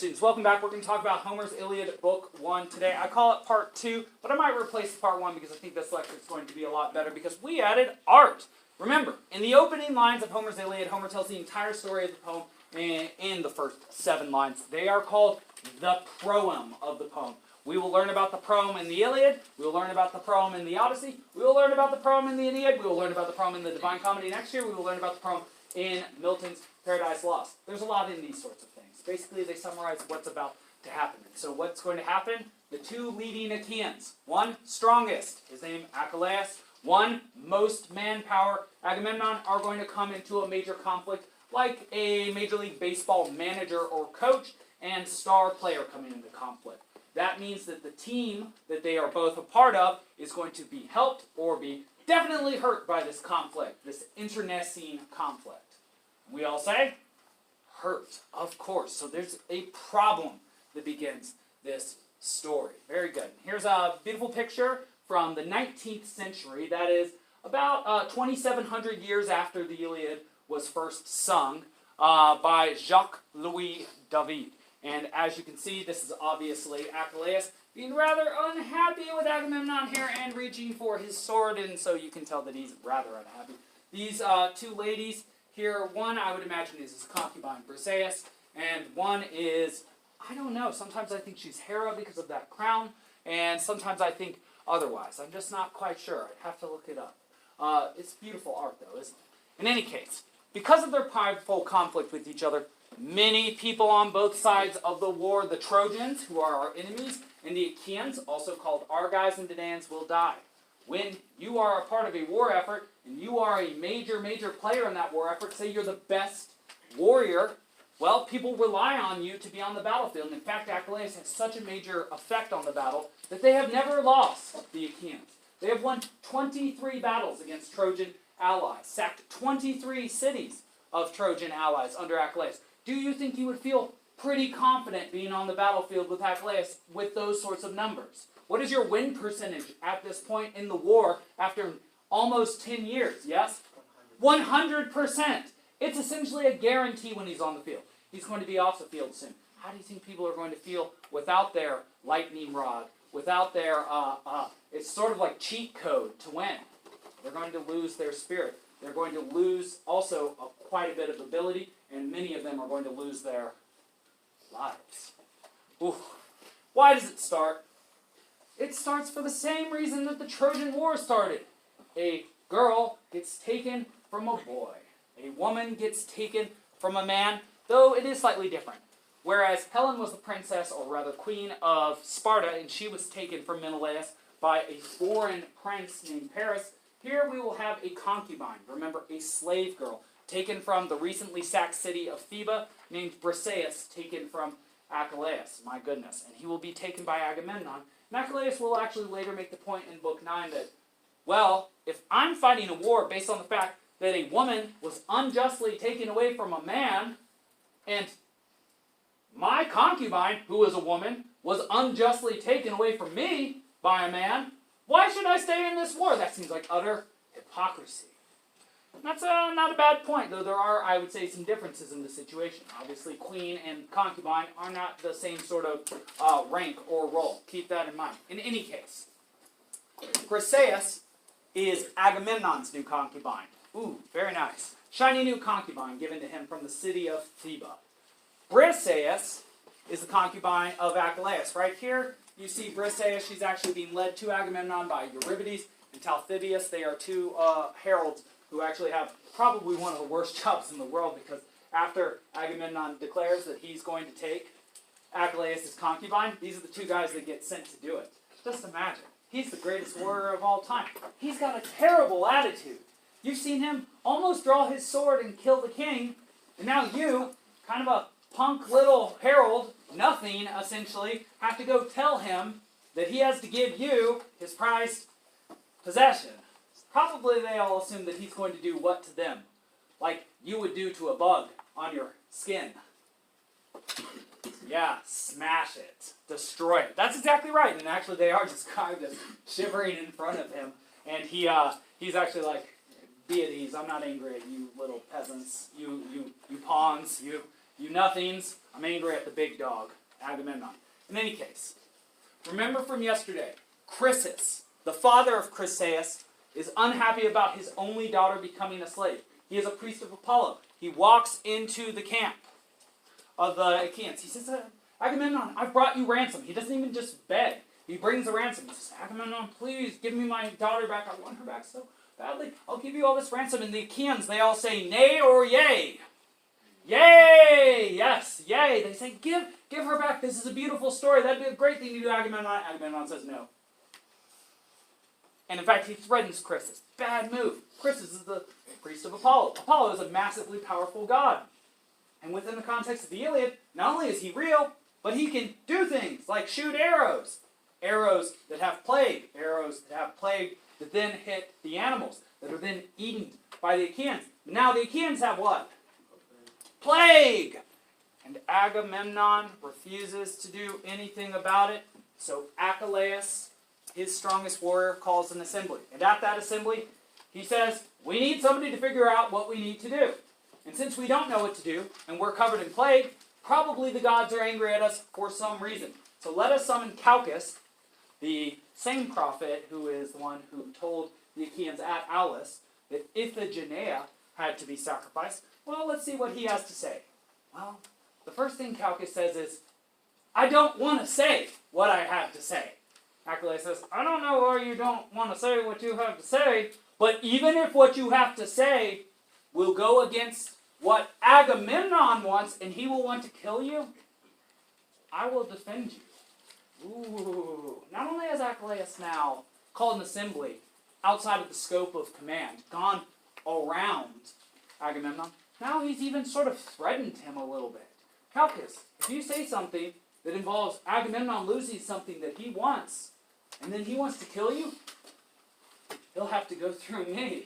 students, welcome back. We're going to talk about Homer's Iliad, Book 1 today. I call it Part 2, but I might replace Part 1 because I think this lecture is going to be a lot better because we added art. Remember, in the opening lines of Homer's Iliad, Homer tells the entire story of the poem in the first 7 lines. They are called the proem of the poem. We will learn about the proem in the Iliad. We will learn about the proem in the Odyssey. We will learn about the proem in the Aeneid. We will learn about the proem in the Divine Comedy next year. We will learn about the proem in Milton's Paradise Lost. There's a lot in these sorts of things. Basically, they summarize what's about to happen. So what's going to happen? The 2 leading Achaeans. One strongest, his name Achilleus. One most manpower, Agamemnon, are going to come into a major conflict like a Major League Baseball manager or coach and star player coming into conflict. That means that the team that they are both a part of is going to be helped or be definitely hurt by this conflict, this internecine conflict. We all say, hurt, of course. So there's a problem that begins this story. Very good. Here's a beautiful picture from the 19th century. That is about 2,700 years after the Iliad was first sung by Jacques-Louis David. And as you can see, this is obviously Achilles being rather unhappy with Agamemnon here and reaching for his sword, and so you can tell that he's rather unhappy. These 2 ladies here, one I would imagine is his concubine Briseis, and one is, I don't know, sometimes I think she's Hera because of that crown, and sometimes I think otherwise. I'm just not quite sure. I'd have to look it up. It's beautiful art though, isn't it? In any case, because of their prideful conflict with each other, many people on both sides of the war, the Trojans, who are our enemies, and the Achaeans, also called Argives and Danaans, will die. When you are a part of a war effort, and you are a major player in that war effort, say you're the best warrior, well, people rely on you to be on the battlefield. And in fact, Achilles has such a major effect on the battle that they have never lost, the Achaeans. They have won 23 battles against Trojan allies, sacked 23 cities of Trojan allies under Achilles. Do you think you would feel pretty confident being on the battlefield with Achilles with those sorts of numbers? What is your win percentage at this point in the war after almost 10 years? Yes? 100%. It's essentially a guarantee when he's on the field. He's going to be off the field soon. How do you think people are going to feel without their lightning rod, without their, it's sort of like cheat code to win. They're going to lose their spirit. They're going to lose also quite a bit of ability, and many of them are going to lose their lives. Oof. Why does it start? It starts for the same reason that the Trojan War started. A girl gets taken from a boy. A woman gets taken from a man, though it is slightly different. Whereas Helen was the princess, or rather queen of Sparta, and she was taken from Menelaus by a foreign prince named Paris, here we will have a concubine, remember, a slave girl, taken from the recently sacked city of Thebe, named Briseis, taken from Achilles. My goodness. And he will be taken by Agamemnon. And Achilles will actually later make the point in Book 9 that, well, if I'm fighting a war based on the fact that a woman was unjustly taken away from a man, and my concubine, who was a woman, was unjustly taken away from me by a man, why should I stay in this war? That seems like utter hypocrisy. And that's not a bad point, though there are, I would say, some differences in the situation. Obviously, queen and concubine are not the same sort of rank or role. Keep that in mind. In any case, Chryses is Agamemnon's new concubine. Ooh, very nice. Shiny new concubine given to him from the city of Thebe. Briseis is the concubine of Achilles. Right here, you see Briseis. She's actually being led to Agamemnon by Eurybates and Thetis. They are 2 heralds who actually have probably one of the worst jobs in the world, because after Agamemnon declares that he's going to take Achilles' concubine, these are the 2 guys that get sent to do it. Just imagine. He's the greatest warrior of all time. He's got a terrible attitude. You've seen him almost draw his sword and kill the king, and now you, kind of a punk little herald, nothing essentially, have to go tell him that he has to give you his prized possession. Probably they all assume that he's going to do what to them? Like you would do to a bug on your skin. Yeah, smash it. Destroy it. That's exactly right. And actually they are described as shivering in front of him. And he's actually like, deities, I'm not angry at you little peasants. You pawns. You You nothings, I'm angry at the big dog, Agamemnon. In any case, remember from yesterday, Chryses, the father of Chryseis, is unhappy about his only daughter becoming a slave. He is a priest of Apollo. He walks into the camp of the Achaeans. He says, Agamemnon, I've brought you ransom. He doesn't even just beg. He brings a ransom. He says, Agamemnon, please give me my daughter back. I want her back so badly. I'll give you all this ransom. And the Achaeans, they all say, nay or yay. Yay! Yes, yay. They say, give her back. This is a beautiful story. That'd be a great thing to do, Agamemnon. Agamemnon says no. And in fact, he threatens Chryses. Bad move. Chryses is the priest of Apollo. Apollo is a massively powerful god. And within the context of the Iliad, not only is he real, but he can do things like shoot arrows. Arrows that have plague. Arrows that have plague that then hit the animals, that are then eaten by the Achaeans. Now the Achaeans have what? Plague! And Agamemnon refuses to do anything about it. So Achilleus, his strongest warrior, calls an assembly. And at that assembly, he says, we need somebody to figure out what we need to do. And since we don't know what to do, and we're covered in plague, probably the gods are angry at us for some reason. So let us summon Kalchas, the same prophet who is the one who told the Achaeans at Aulis that Iphigenia had to be sacrificed. Well, let's see what he has to say. Well, the first thing Kalchas says is, I don't want to say what I have to say. Achilles says, I don't know why you don't want to say what you have to say, but even if what you have to say will go against what Agamemnon wants, and he will want to kill you, I will defend you. Ooh. Not only has Achilles now called an assembly outside of the scope of command, gone around Agamemnon, now he's even sort of threatened him a little bit. Kalchas, if you say something that involves Agamemnon losing something that he wants, and then he wants to kill you, he'll have to go through me.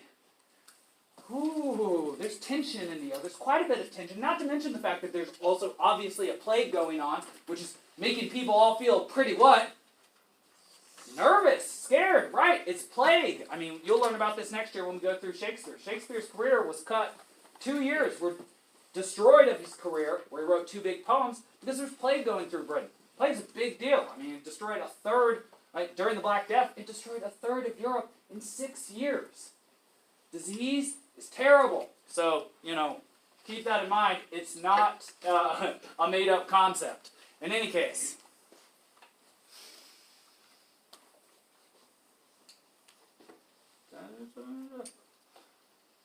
Ooh, there's tension in the air. There's quite a bit of tension, not to mention the fact that there's also obviously a plague going on, which is making people all feel pretty what? Nervous, scared, right? It's plague. I mean, you'll learn about this next year when we go through Shakespeare. Shakespeare's career was cut. 2 years were destroyed of his career, where he wrote 2 big poems, because there's plague going through Britain. Plague's a big deal. I mean, it destroyed a third, like during the Black Death, it destroyed a third of Europe in 6 years. Disease is terrible. So, keep that in mind. It's not a made-up concept. In any case,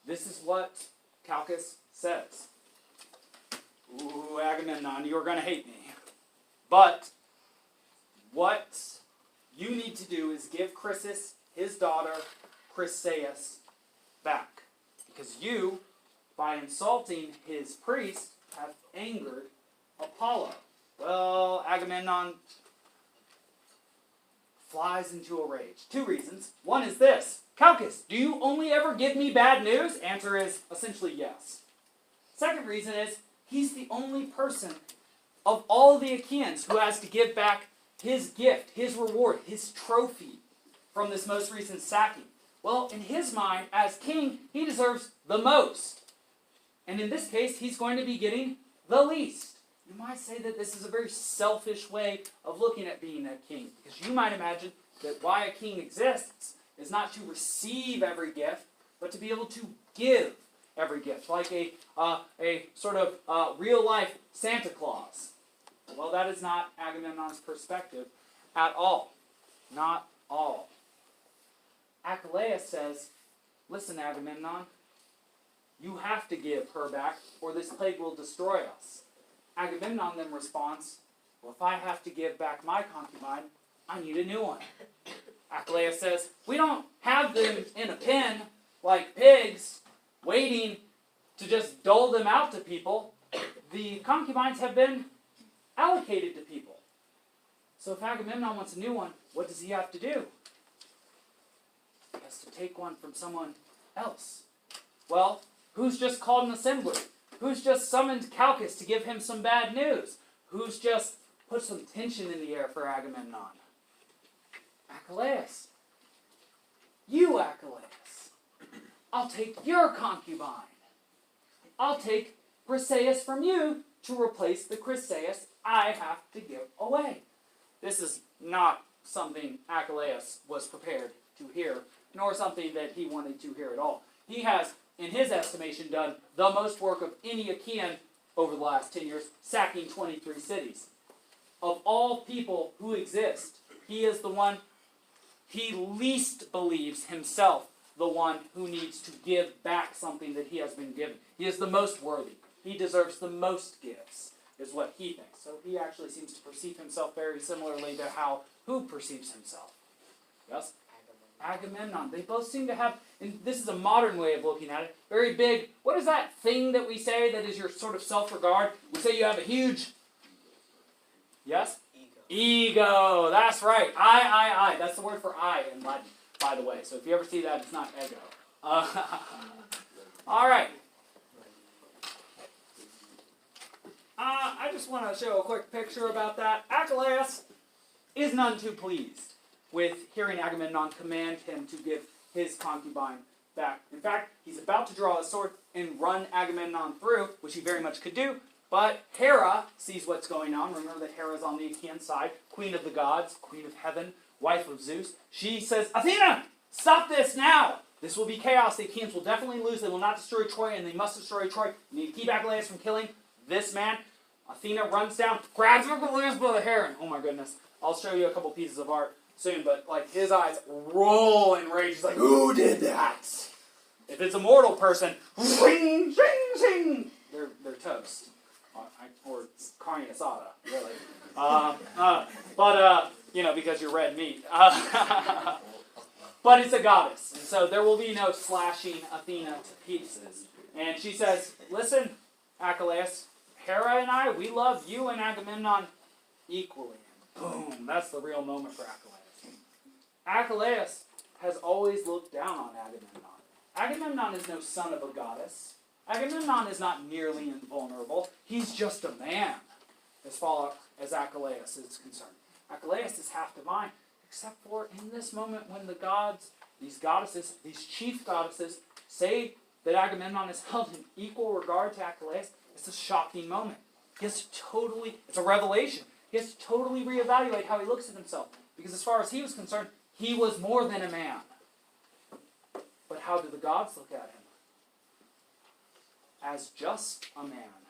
this is what Kalchas says. Ooh, Agamemnon, you're going to hate me. But what you need to do is give Chryses his daughter, Chryseis, back. Because you, by insulting his priest, have angered Apollo. Well, Agamemnon flies into a rage. 2 reasons. One is this. Kalchas, do you only ever give me bad news? Answer is essentially yes. Second reason is, he's the only person of all the Achaeans who has to give back his gift, his reward, his trophy from this most recent sacking. Well, in his mind, as king, he deserves the most. And in this case, he's going to be getting the least. You might say that this is a very selfish way of looking at being a king. Because you might imagine that why a king exists is not to receive every gift, but to be able to give every gift. Like a sort of real-life Santa Claus. Well, that is not Agamemnon's perspective at all. Not all. Achilleus says, listen, Agamemnon, you have to give her back, or this plague will destroy us. Agamemnon then responds, well, if I have to give back my concubine, I need a new one. Achilleus says, we don't have them in a pen like pigs, waiting to just dole them out to people. The concubines have been allocated to people. So if Agamemnon wants a new one, what does he have to do? He has to take one from someone else. Well, who's just called an assembly? Who's just summoned Kalchas to give him some bad news? Who's just put some tension in the air for Agamemnon? Achilleus. You, Achilleus. I'll take your concubine. I'll take Briseis from you to replace the Chryses I have to give away. This is not something Achilleus was prepared to hear, nor something that he wanted to hear at all. He has, in his estimation, done the most work of any Achaean over the last 10 years, sacking 23 cities. Of all people who exist, he is the one he least believes himself the one who needs to give back something that he has been given. He is the most worthy. He deserves the most gifts, is what he thinks. So he actually seems to perceive himself very similarly to how who perceives himself? Yes? Agamemnon. They both seem to have, and this is a modern way of looking at it, very big, what is that thing that we say that is your sort of self-regard? We say you have a huge, yes? Ego. That's right. I. That's the word for I in Latin, by the way. So if you ever see that, it's not ego. All right. I just want to show a quick picture about that. Achilleus is none too pleased with hearing Agamemnon command him to give his concubine back. In fact, he's about to draw his sword and run Agamemnon through, which he very much could do, but Hera sees what's going on. Remember that Hera's on the Achaean side, queen of the gods, queen of heaven, wife of Zeus. She says, Athena, stop this now! This will be chaos. The Achaeans will definitely lose. They will not destroy Troy, and they must destroy Troy. You need to keep Achilleus from killing this man. Athena runs down, grabs Achilleus by the hair, and oh my goodness. I'll show you a couple pieces of art soon, but like his eyes roll in rage. He's like, who did that? If it's a mortal person, ring, shing, shing, they're toast. Or carne asada, really. But because you're red meat. But it's a goddess, and so there will be no slashing Athena to pieces. And she says, listen, Achilleus, Hera and I, we love you and Agamemnon equally. Boom, that's the real moment for Achilleus. Achilleus has always looked down on Agamemnon. Agamemnon is no son of a goddess. Agamemnon is not nearly invulnerable. He's just a man, as far as Achilleus is concerned. Achilleus is half divine, except for in this moment when the gods, these goddesses, these chief goddesses, say that Agamemnon is held in equal regard to Achilleus. It's a shocking moment. It's a revelation. He has to totally reevaluate how he looks at himself. Because as far as he was concerned, he was more than a man. But how do the gods look at him? As just a man.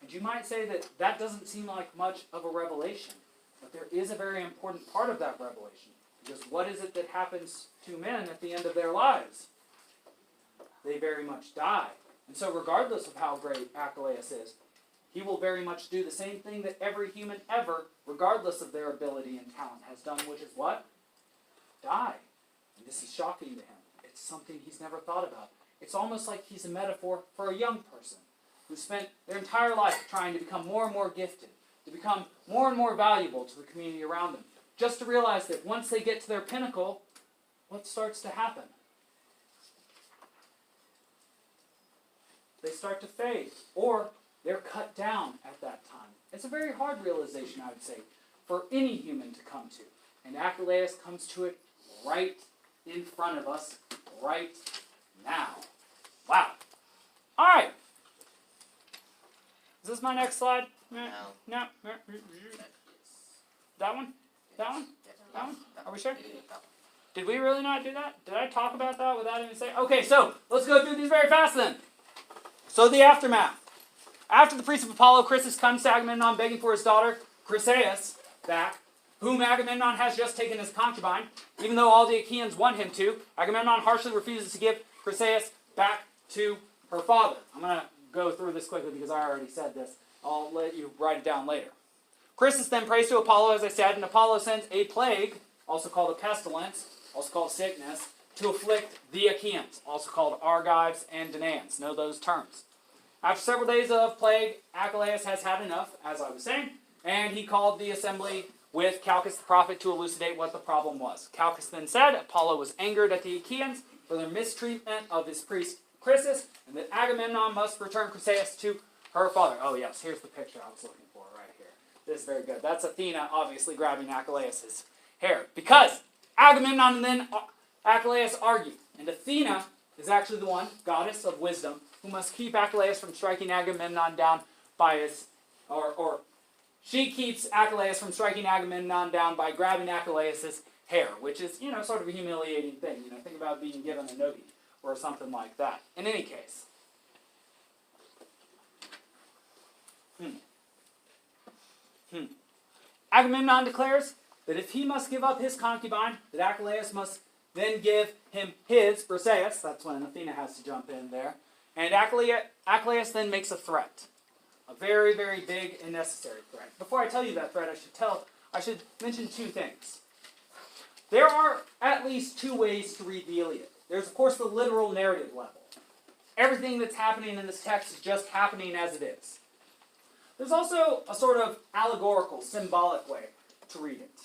And you might say that that doesn't seem like much of a revelation. But there is a very important part of that revelation. Because what is it that happens to men at the end of their lives? They very much die. And so regardless of how great Achilleus is, he will very much do the same thing that every human ever, regardless of their ability and talent, has done, which is what? Die. And this is shocking to him. It's something he's never thought about. It's almost like he's a metaphor for a young person who spent their entire life trying to become more and more gifted, to become more and more valuable to the community around them, just to realize that once they get to their pinnacle, what starts to happen? They start to fade, or they're cut down at that time. It's a very hard realization, I would say, for any human to come to. And Achilleus comes to it right in front of us, right now. Wow. All right. Is this my next slide? No. That one? That one? That one? Are we sure? Did we really not do that? Did I talk about that without even saying? Okay, so let's go through these very fast then. So the aftermath. After the priest of Apollo, Chryses comes to Agamemnon begging for his daughter, Chryses, back, whom Agamemnon has just taken as concubine, even though all the Achaeans want him to. Agamemnon harshly refuses to give Chryses back to her father. I'm going to go through this quickly because I already said this. I'll let you write it down later. Chryses then prays to Apollo, as I said, and Apollo sends a plague, also called a pestilence, also called sickness, to afflict the Achaeans, also called Argives and Danaans. Know those terms. After several days of plague, Achilleus has had enough, as I was saying, and he called the assembly with Kalchas the prophet to elucidate what the problem was. Kalchas then said Apollo was angered at the Achaeans for their mistreatment of his priest Chryses, and that Agamemnon must return Chryses to her father. Oh yes, here's the picture I was looking for right here. This is very good. That's Athena obviously grabbing Achilleus' hair. Because Agamemnon and then Achilleus argue. And Athena is actually the one, goddess of wisdom, who must keep Achilleus from striking Agamemnon down by his, or she keeps Achilleus from striking Agamemnon down by grabbing Achilleus' hair, which is, sort of a humiliating thing. Think about being given a nogi or something like that. In any case. Agamemnon declares that if he must give up his concubine, that Achilleus must then give him his, Briseis. That's when Athena has to jump in there. And Achilleus then makes a threat. A very, very big and necessary threat. Before I tell you that threat, I should mention two things. There are at least two ways to read the Iliad. There's, of course, the literal narrative level. Everything that's happening in this text is just happening as it is. There's also a sort of allegorical, symbolic way to read it.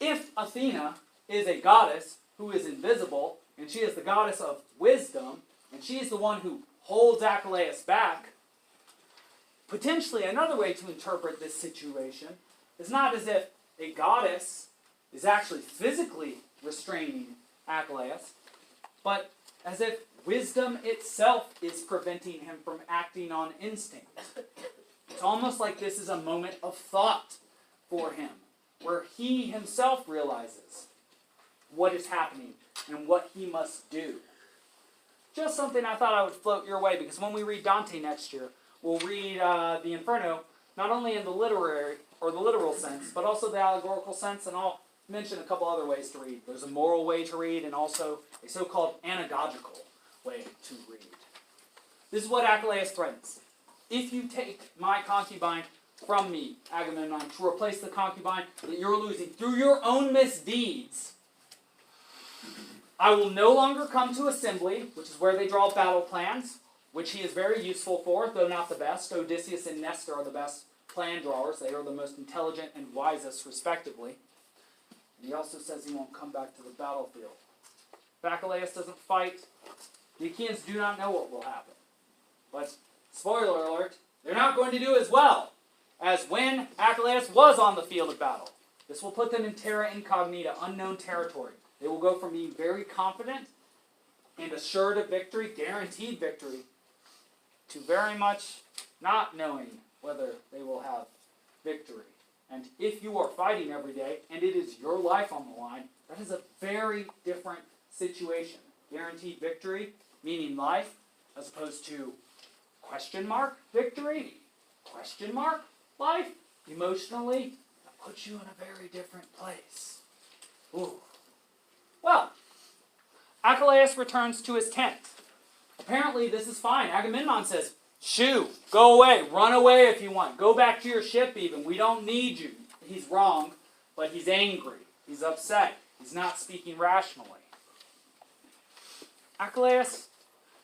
If Athena is a goddess who is invisible, and she is the goddess of wisdom, and she is the one who holds Achilleus back, potentially another way to interpret this situation is not as if a goddess is actually physically restraining Achilleus, but as if wisdom itself is preventing him from acting on instinct. It's almost like this is a moment of thought for him, where he himself realizes what is happening and what he must do. Just something I thought I would float your way, because when we read Dante next year, we'll read the Inferno, not only in the literary or the literal sense, but also the allegorical sense, and I'll mention a couple other ways to read. There's a moral way to read, and also a so-called anagogical way to read. This is what Achilleus threatens. If you take my concubine from me, Agamemnon, to replace the concubine that you're losing through your own misdeeds, I will no longer come to assembly, which is where they draw battle plans, which he is very useful for, though not the best. Odysseus and Nestor are the best plan drawers. They are the most intelligent and wisest, respectively. And he also says he won't come back to the battlefield. If Achilleus doesn't fight, the Achaeans do not know what will happen. But, spoiler alert, they're not going to do as well as when Achilleus was on the field of battle. This will put them in terra incognita, unknown territory. They will go from being very confident and assured of victory, guaranteed victory, to very much not knowing whether they will have victory. And if you are fighting every day, and it is your life on the line, that is a very different situation. Guaranteed victory, meaning life, as opposed to question mark victory, question mark life, emotionally, that puts you in a very different place. Ooh. Well, Achilleus returns to his tent. Apparently this is fine. Agamemnon says, shoo, go away, run away if you want. Go back to your ship even. We don't need you. He's wrong, but he's angry. He's upset. He's not speaking rationally. Achilleus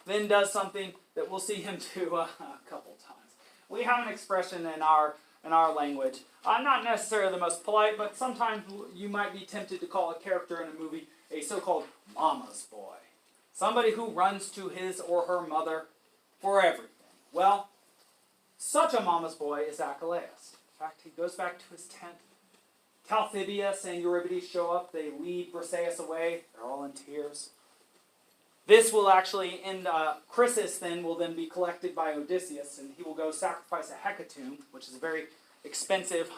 then does something that we'll see him do a couple times. We have an expression in our language, not necessarily the most polite, but sometimes you might be tempted to call a character in a movie a so-called mama's boy. Somebody who runs to his or her mother for everything. Well, such a mama's boy is Achilleus. In fact, he goes back to his tent. Talthybius and Euripides show up. They lead Briseis away. They're all in tears. This will actually end, Chryses then will then be collected by Odysseus, and he will go sacrifice a hecatomb, which is a very expensive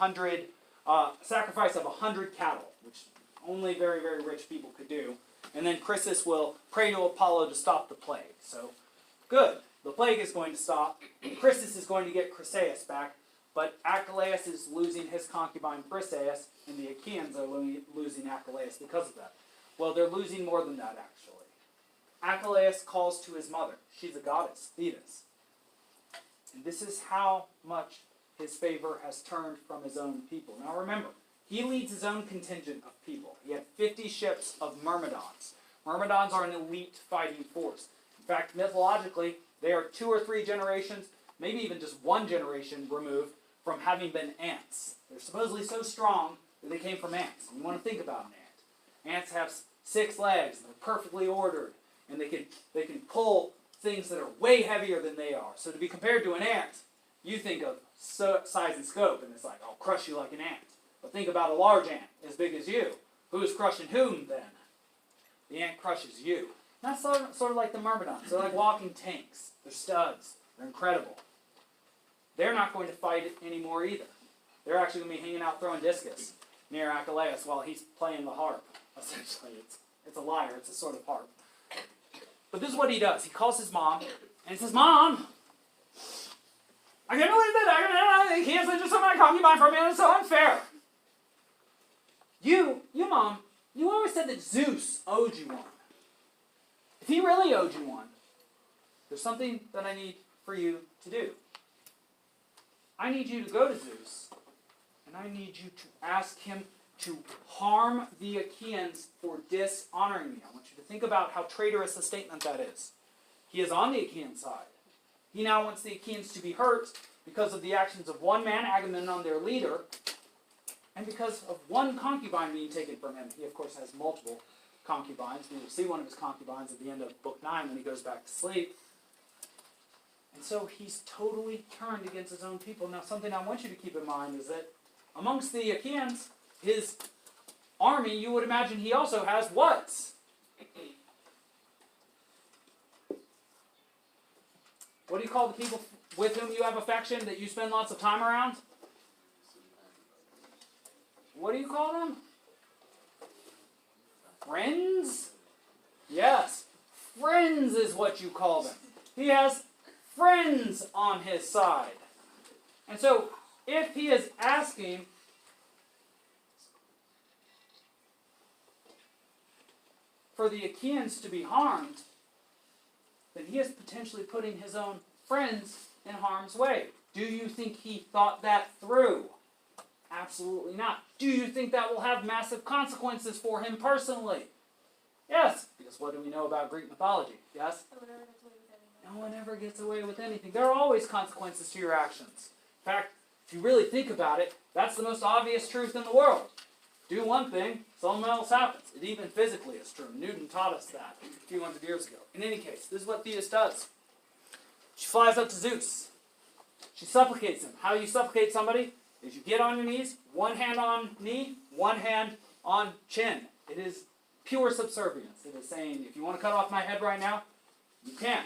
sacrifice of 100 cattle, which only very, very rich people could do. And then Chryses will pray to Apollo to stop the plague. So, good. The plague is going to stop. Chryses is going to get Chryseis back, but Achilleus is losing his concubine Briseis, and the Achaeans are losing Achilleus because of that. Well, they're losing more than that, actually. Achilleus calls to his mother. She's a goddess, Thetis. And this is how much his favor has turned from his own people. Now remember, he leads his own contingent of people. He had 50 ships of Myrmidons. Myrmidons are an elite fighting force. In fact, mythologically, they are 2 or 3 generations, maybe even just 1 generation removed from having been ants. They're supposedly so strong that they came from ants. And you want to think about an ant. Ants have 6 legs, and they're perfectly ordered, and they can pull things that are way heavier than they are. So to be compared to an ant, you think of size and scope, and it's like, I'll crush you like an ant. But think about a large ant, as big as you. Who's crushing whom, then? The ant crushes you. That's sort of like the Myrmidons. They're like walking tanks. They're studs. They're incredible. they're not going to fight anymore either. They're actually going to be hanging out throwing discus near Achilleus while he's playing the harp. Essentially, it's a lyre. It's a sort of harp. But this is what he does. He calls his mom, and he says, Mom, I can't believe that he can't just my concubine for a man. It's so unfair. You, Mom, you always said that Zeus owed you one. If he really owed you one, there's something that I need for you to do. I need you to go to Zeus, and I need you to ask him to harm the Achaeans for dishonoring me. I want you to think about how traitorous a statement that is. He is on the Achaean side. He now wants the Achaeans to be hurt because of the actions of one man, Agamemnon, their leader, and because of one concubine being taken from him. He, of course, has multiple concubines. We will see one of his concubines at the end of Book 9 when he goes back to sleep. And so he's totally turned against his own people. Now, something I want you to keep in mind is that amongst the Achaeans, his army, you would imagine he also has what? What do you call the people with whom you have affection that you spend lots of time around? What do you call them? Friends? Yes. Friends is what you call them. He has friends on his side. And so, if he is asking for the Achaeans to be harmed, then he is potentially putting his own friends in harm's way. Do you think he thought that through? Absolutely not. Do you think that will have massive consequences for him personally? Yes, because what do we know about Greek mythology? Yes? No one ever gets away with anything. There are always consequences to your actions. In fact, if you really think about it, that's the most obvious truth in the world. Do one thing, something else happens. It even physically is true. Newton taught us that a few hundred years ago. In any case, this is what Thetis does. She flies up to Zeus. She supplicates him. How you supplicate somebody is you get on your knees, one hand on knee, one hand on chin. It is pure subservience. It is saying, if you want to cut off my head right now, you can,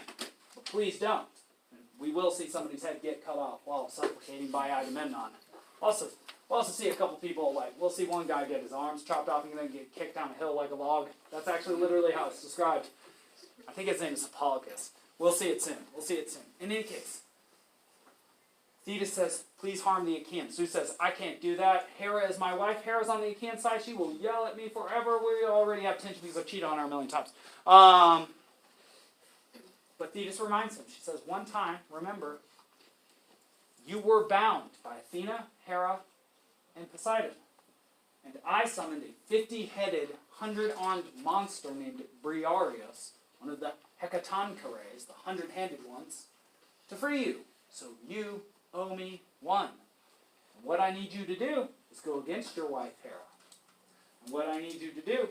but please don't. And we will see somebody's head get cut off while supplicating by Agamemnon. We'll also see a couple people, we'll see one guy get his arms chopped off and then get kicked down a hill like a log. That's actually literally how it's described. I think his name is Hephaistos. We'll see it soon. In any case, Thetis says, please harm the Achaeans. Zeus says, I can't do that. Hera is my wife. Hera's on the Achaean side. She will yell at me forever. We already have tension because I've cheated on her a million times. But Thetis reminds him. She says, one time, remember, you were bound by Athena, Hera, and Poseidon. And I summoned a 50-headed, 100-armed monster named Briseis, one of the Hecatoncheires, the 100-handed ones, to free you. So you owe me one. And what I need you to do is go against your wife, Hera. And what I need you to do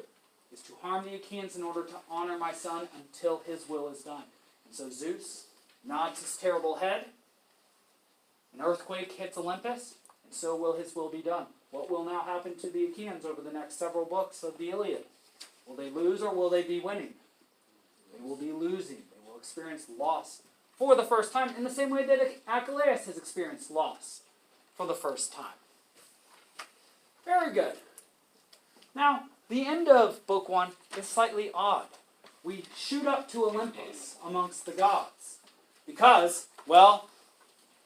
is to harm the Achaeans in order to honor my son until his will is done. And so Zeus nods his terrible head. An earthquake hits Olympus, and so will his will be done. What will now happen to the Achaeans over the next several books of the Iliad? Will they lose or will they be winning? They will be losing. They will experience loss for the first time in the same way that Achilleus has experienced loss for the first time. Very good. Now, the end of Book 1 is slightly odd. We shoot up to Olympus amongst the gods because, well,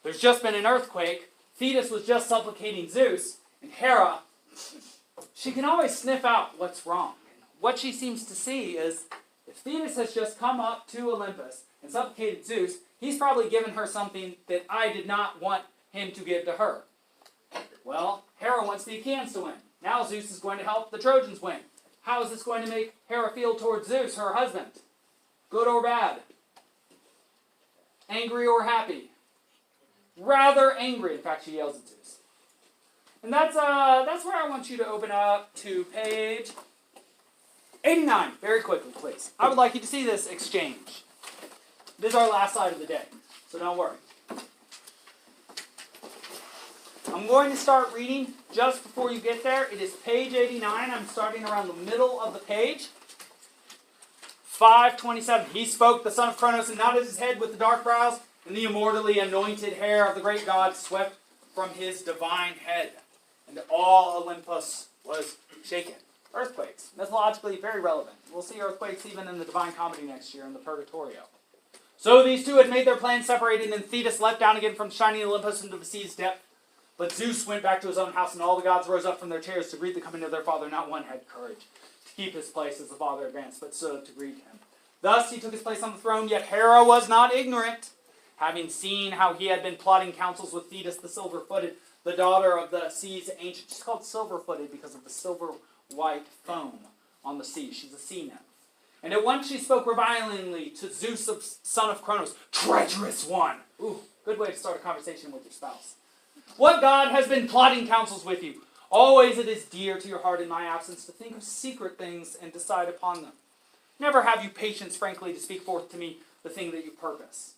there's just been an earthquake. Thetis was just supplicating Zeus, and Hera, she can always sniff out what's wrong. What she seems to see is, if Thetis has just come up to Olympus and supplicated Zeus, he's probably given her something that I did not want him to give to her. Well, Hera wants the Achaeans to win. Now Zeus is going to help the Trojans win. How is this going to make Hera feel towards Zeus, her husband? Good or bad? Angry or happy? Rather angry. In fact, she yells at Zeus. And that's where I want you to open up to page 89. Very quickly, please. I would like you to see this exchange. This is our last slide of the day, so don't worry. I'm going to start reading just before you get there. It is page 89. I'm starting around the middle of the page. 5:27. He spoke, the son of Cronos, and nodded his head with the dark brows. and the immortally anointed hair of the great god swept from his divine head, and all Olympus was shaken. Earthquakes, mythologically very relevant. We'll see earthquakes even in the Divine Comedy next year in the Purgatorio. So these two had made their plans separated, and Thetis leapt down again from shining Olympus into the sea's depth. But Zeus went back to his own house, and all the gods rose up from their chairs to greet the coming of their father. Not one had courage to keep his place as the father advanced, but stood to greet him. Thus he took his place on the throne, yet Hera was not ignorant. Having seen how he had been plotting counsels with Thetis the silver-footed, the daughter of the sea's ancient. She's called silver-footed because of the silver-white foam on the sea. She's a sea nymph. And at once she spoke revilingly to Zeus, son of Kronos, treacherous one. Ooh, good way to start a conversation with your spouse. What god has been plotting counsels with you? Always it is dear to your heart in my absence to think of secret things and decide upon them. Never have you patience, frankly, to speak forth to me the thing that you purpose.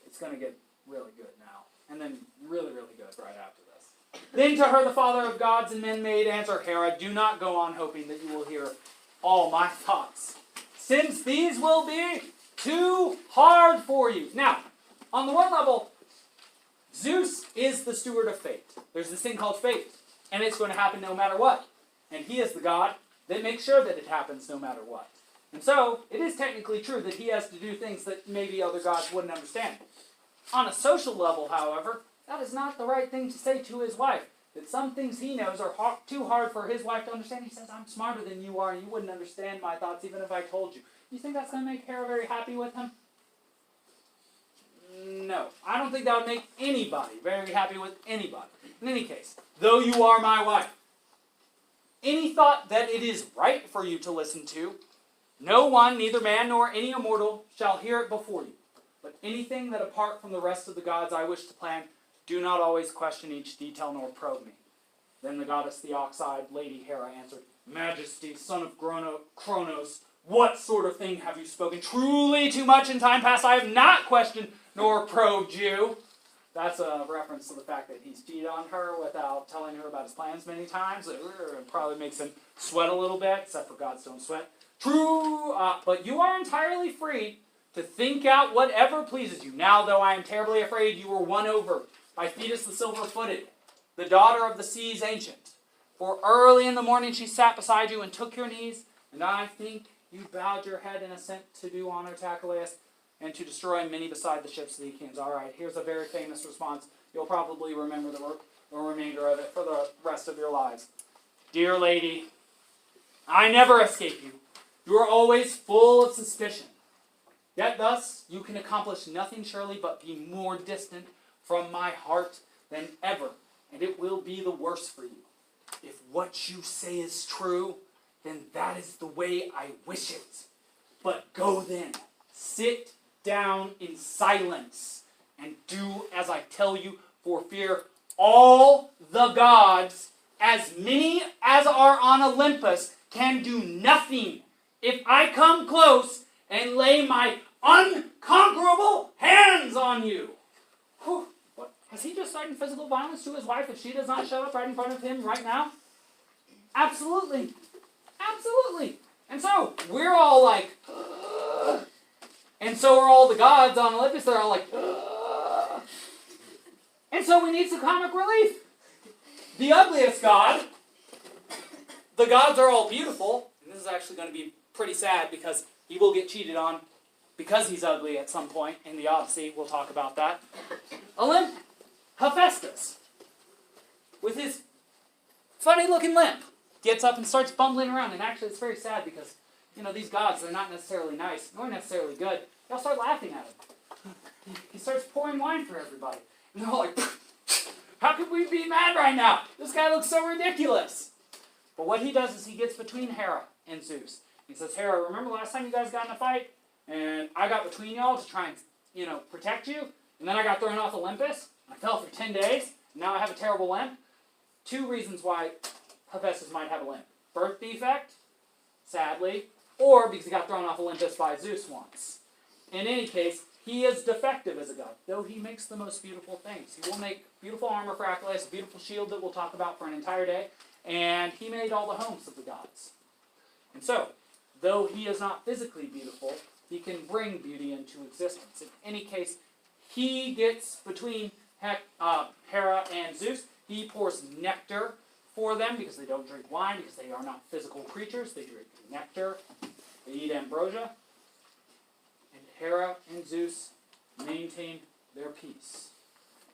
It's going to get really good now. And then really, really good right after this. Then to her the father of gods and men made answer, Hera, do not go on hoping that you will hear all my thoughts, since these will be too hard for you. Now, on the one level, Zeus is the steward of fate. There's this thing called fate, and it's going to happen no matter what. And he is the god that makes sure that it happens no matter what. And so, it is technically true that he has to do things that maybe other gods wouldn't understand. On a social level, however, that is not the right thing to say to his wife. That some things he knows are too hard for his wife to understand. He says, I'm smarter than you are, and you wouldn't understand my thoughts even if I told you. You think that's going to make Hera very happy with him? No. I don't think that would make anybody very happy with anybody. In any case, though you are my wife, any thought that it is right for you to listen to, no one, neither man nor any immortal, shall hear it before you. But anything that apart from the rest of the gods I wish to plan, do not always question each detail nor probe me. Then the goddess, the ox-eyed lady Hera answered, Majesty, son of Kronos, what sort of thing have you spoken? Truly too much in time past I have not questioned nor probed you. That's a reference to the fact that he's cheated on her without telling her about his plans many times. It probably makes him sweat a little bit, except for gods don't sweat. True, but you are entirely free to think out whatever pleases you. Now, though I am terribly afraid you were won over by Thetis the silver-footed, the daughter of the sea's ancient. For early in the morning she sat beside you and took your knees, and I think you bowed your head in assent to do honor to Achilleus and to destroy many beside the ships of the Achaeans. All right, here's a very famous response. You'll probably remember the remainder of it for the rest of your lives. Dear lady, I never escape you. You are always full of suspicion. Yet thus you can accomplish nothing surely but be more distant from my heart than ever, and it will be the worse for you. If what you say is true, then that is the way I wish it. But go then, sit down in silence, and do as I tell you, for fear all the gods, as many as are on Olympus, can do nothing if I come close and lay my unconquerable hands on you. Whew. What? Has he just threatened physical violence to his wife if she does not show up right in front of him right now? Absolutely. Absolutely. And so, we're all like, ugh. And so are all the gods on Olympus. They're all like, ugh. And so we need some comic relief. The ugliest god, the gods are all beautiful, and this is actually going to be pretty sad because he will get cheated on because he's ugly at some point in the Odyssey. We'll talk about that. Hephaistos, with his funny-looking limp, gets up and starts bumbling around. And actually, it's very sad because, these gods, they're not necessarily nice, nor necessarily good. They all start laughing at him. He starts pouring wine for everybody. And they're all like, how could we be mad right now? This guy looks so ridiculous. But what he does is he gets between Hera and Zeus. He says, Hera, remember last time you guys got in a fight? And I got between y'all to try and, protect you? And then I got thrown off Olympus. I fell for 10 days. And now I have a terrible limp. 2 reasons why Hephaestus might have a limp. Birth defect, sadly, or because he got thrown off Olympus by Zeus once. In any case, he is defective as a god, though he makes the most beautiful things. He will make beautiful armor for Achilleus, a beautiful shield that we'll talk about for an entire day, and he made all the homes of the gods. And so, though he is not physically beautiful, he can bring beauty into existence. In any case, he gets between Hera and Zeus. He pours nectar for them because they don't drink wine, because they are not physical creatures. They drink nectar. They eat ambrosia. And Hera and Zeus maintain their peace.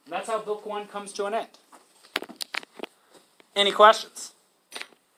And that's how Book 1 comes to an end. Any questions?